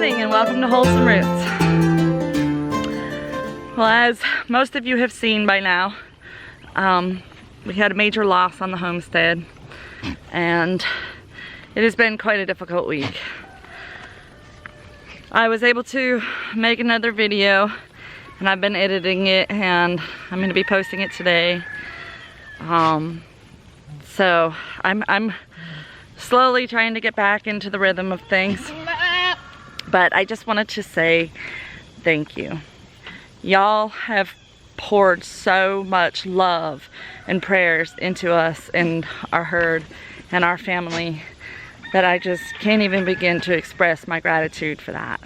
morning and welcome to Wholesome Roots. Well, as most of you have seen by now, we had a major loss on the homestead and it has been quite a difficult week. I was able to make another video and I've been editing it and I'm going to be posting it today. So I'm slowly trying to get back into the rhythm of things. But I just wanted to say thank you. Y'all have poured so much love and prayers into us and our herd and our family that I just can't even begin to express my gratitude for that.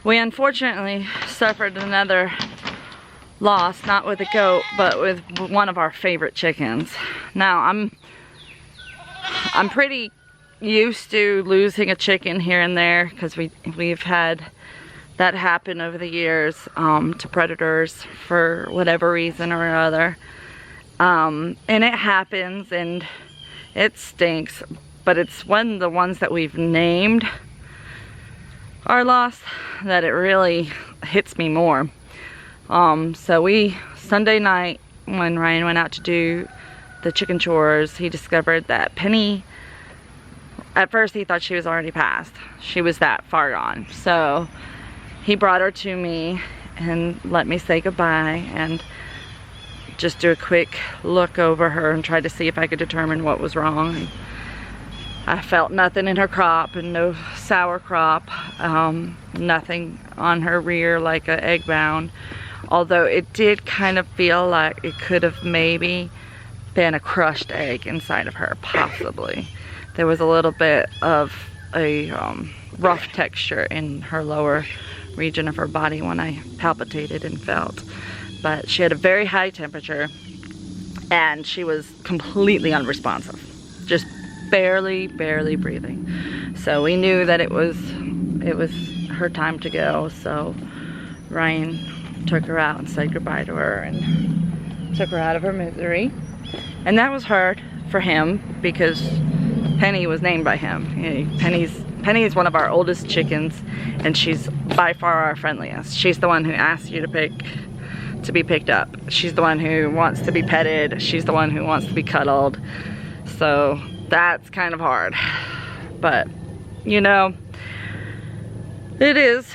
We unfortunately suffered another loss, not with a goat, but with one of our favorite chickens. Now, I'm pretty used to losing a chicken here and there because we've had that happen over the years to predators for whatever reason or other. And it happens and it stinks, but it's when the ones that we've named are lost that it really hits me more. So Sunday night when Ryan went out to do the chicken chores, he discovered that Penny, at first he thought she was already passed. She was that far gone. So he brought her to me and let me say goodbye and just do a quick look over her and try to see if I could determine what was wrong. And I felt nothing in her crop and no sour crop, nothing on her rear like an egg bound. Although it did kind of feel like it could have maybe been a crushed egg inside of her, possibly. There was a little bit of a rough texture in her lower region of her body when I palpitated and felt. But she had a very high temperature and she was completely unresponsive. Just barely breathing. So we knew that it was her time to go. So Ryan took her out and said goodbye to her and took her out of her misery. And that was hard for him because Penny was named by him. Penny is one of our oldest chickens and she's by far our friendliest. She's the one who asks you to be picked up. She's the one who wants to be petted. She's the one who wants to be cuddled. So that's kind of hard. But you know, it is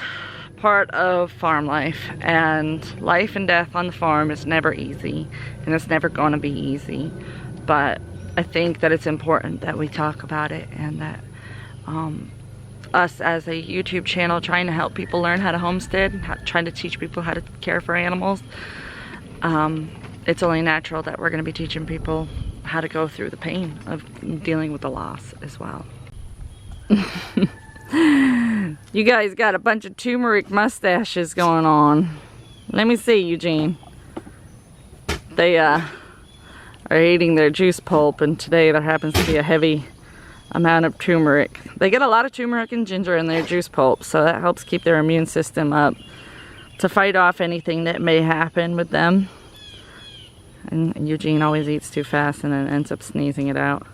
part of farm life, and life and death on the farm is never easy and it's never going to be easy. But I think that it's important that we talk about it and that us as a YouTube channel trying to help people learn how to homestead, trying to teach people how to care for animals, it's only natural that we're going to be teaching people how to go through the pain of dealing with the loss as well. You guys got a bunch of turmeric mustaches going on. Let me see, Eugene. They are eating their juice pulp, and today there happens to be a heavy amount of turmeric. They get a lot of turmeric and ginger in their juice pulp, so that helps keep their immune system up to fight off anything that may happen with them. And Eugene always eats too fast and then ends up sneezing it out.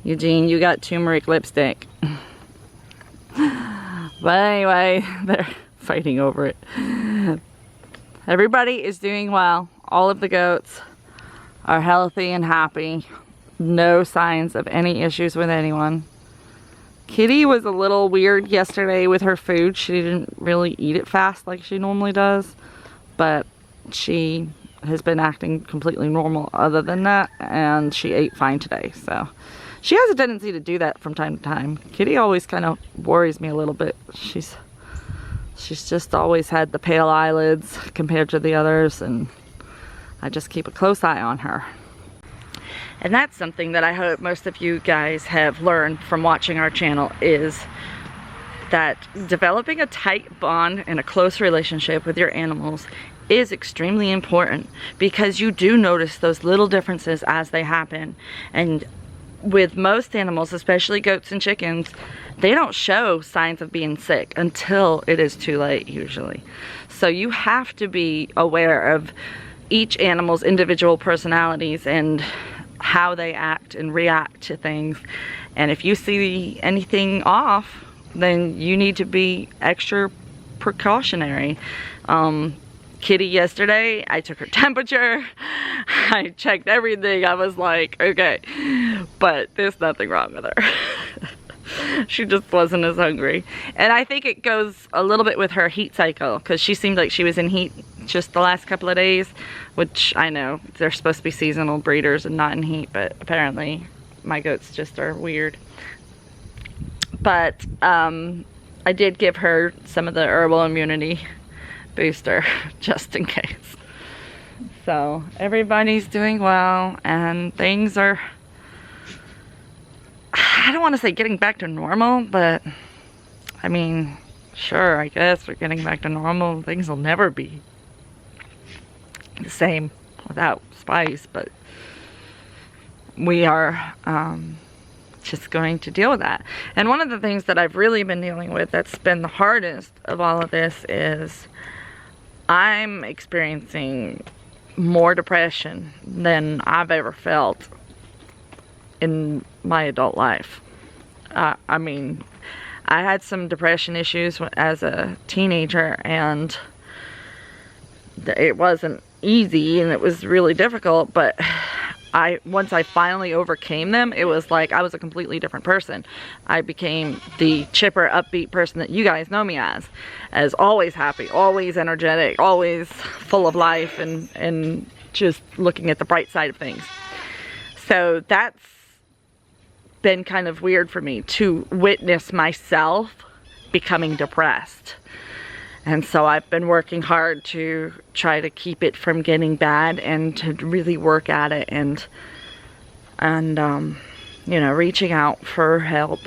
Eugene, you got turmeric lipstick. But anyway, they're fighting over it. Everybody is doing well. All of the goats are healthy and happy. No signs of any issues with anyone. Kitty was a little weird yesterday with her food. She didn't really eat it fast like she normally does. But she has been acting completely normal other than that. And she ate fine today. So she has a tendency to do that from time to time. Kitty always kind of worries me a little bit. She's just always had the pale eyelids compared to the others, and I just keep a close eye on her. And that's something that I hope most of you guys have learned from watching our channel, is that developing a tight bond and a close relationship with your animals is extremely important, because you do notice those little differences as they happen. And with most animals, especially goats and chickens, they don't show signs of being sick until it is too late usually. So you have to be aware of each animal's individual personalities and how they act and react to things. And if you see anything off, then you need to be extra precautionary. Kitty yesterday, I took her temperature, I checked everything. I was like, okay, but there's nothing wrong with her. She just wasn't as hungry. And I think it goes a little bit with her heat cycle, because she seemed like she was in heat just the last couple of days, which I know they're supposed to be seasonal breeders and not in heat, but apparently my goats just are weird. But I did give her some of the herbal immunity booster just in case. So everybody's doing well, and things are, I don't want to say getting back to normal, but I mean, sure, I guess we're getting back to normal. Things will never be the same without spice, but we are just going to deal with that. And one of the things that I've really been dealing with that's been the hardest of all of this is I'm experiencing more depression than I've ever felt in my adult life. I mean, I had some depression issues as a teenager, and it wasn't easy and it was really difficult, but once I finally overcame them, it was like I was a completely different person. I became the chipper, upbeat person that you guys know me as always happy, always energetic, always full of life, and just looking at the bright side of things. So that's been kind of weird for me to witness myself becoming depressed. And so I've been working hard to try to keep it from getting bad and to really work at it, and you know, reaching out for help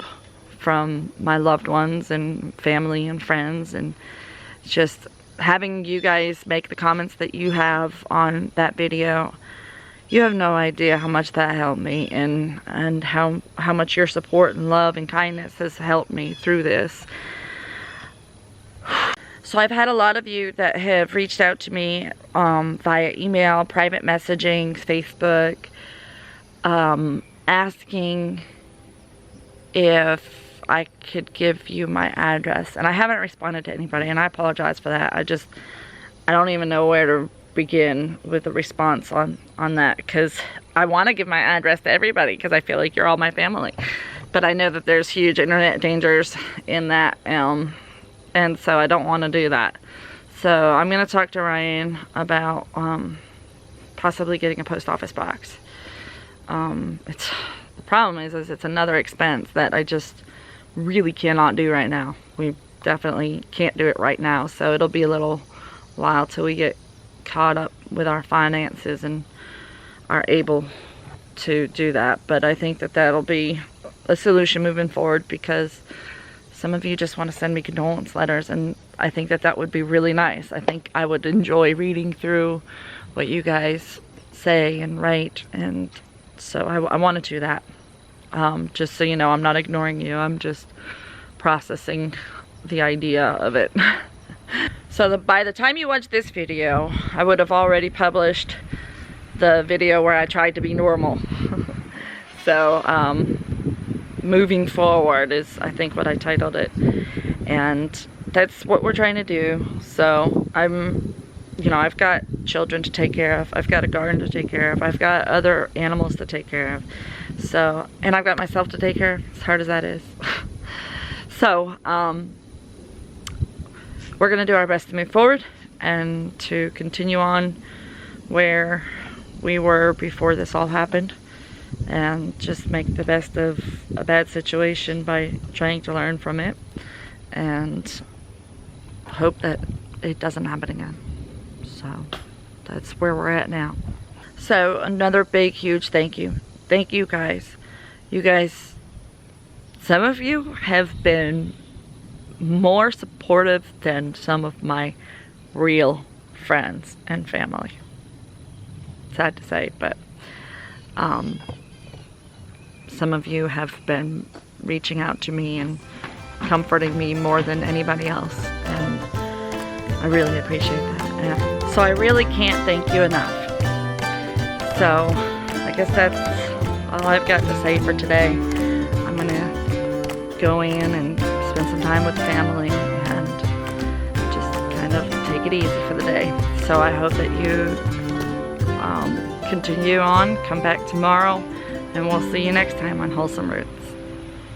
from my loved ones and family and friends, and just having you guys make the comments that you have on that video. You have no idea how much that helped me, and how much your support and love and kindness has helped me through this. So I've had a lot of you that have reached out to me via email, private messaging, Facebook, asking if I could give you my address. And I haven't responded to anybody, and I apologize for that. I don't even know where to begin with a response on that, because I want to give my address to everybody, because I feel like you're all my family. But I know that there's huge internet dangers in that, and so I don't want to do that. So I'm going to talk to Ryan about possibly getting a post office box. The problem is it's another expense that I just really cannot do right now. We definitely can't do it right now, so it'll be a little while till we get caught up with our finances and are able to do that. But I think that that'll be a solution moving forward, because some of you just want to send me condolence letters, and I think that that would be really nice. I think I would enjoy reading through what you guys say and write, and so I want to do that. Just so you know, I'm not ignoring you. I'm just processing the idea of it. So by the time you watch this video, I would have already published the video where I tried to be normal. So moving forward is, I think, what I titled it, and that's what we're trying to do. So you know, I've got children to take care of, I've got a garden to take care of, I've got other animals to take care of, so, and I've got myself to take care of, as hard as that is. So we're gonna do our best to move forward and to continue on where we were before this all happened, and just make the best of a bad situation by trying to learn from it, and hope that it doesn't happen again. So that's where we're at now. So another big, huge thank you. Thank you guys. You guys, some of you have been more supportive than some of my real friends and family. Sad to say, but some of you have been reaching out to me and comforting me more than anybody else, and I really appreciate that. And so I really can't thank you enough. So I guess that's all I've got to say for today. I'm gonna go in and spend some time with family, and just kind of take it easy for the day. So I hope that you continue on, come back tomorrow, and we'll see you next time on Wholesome Roots.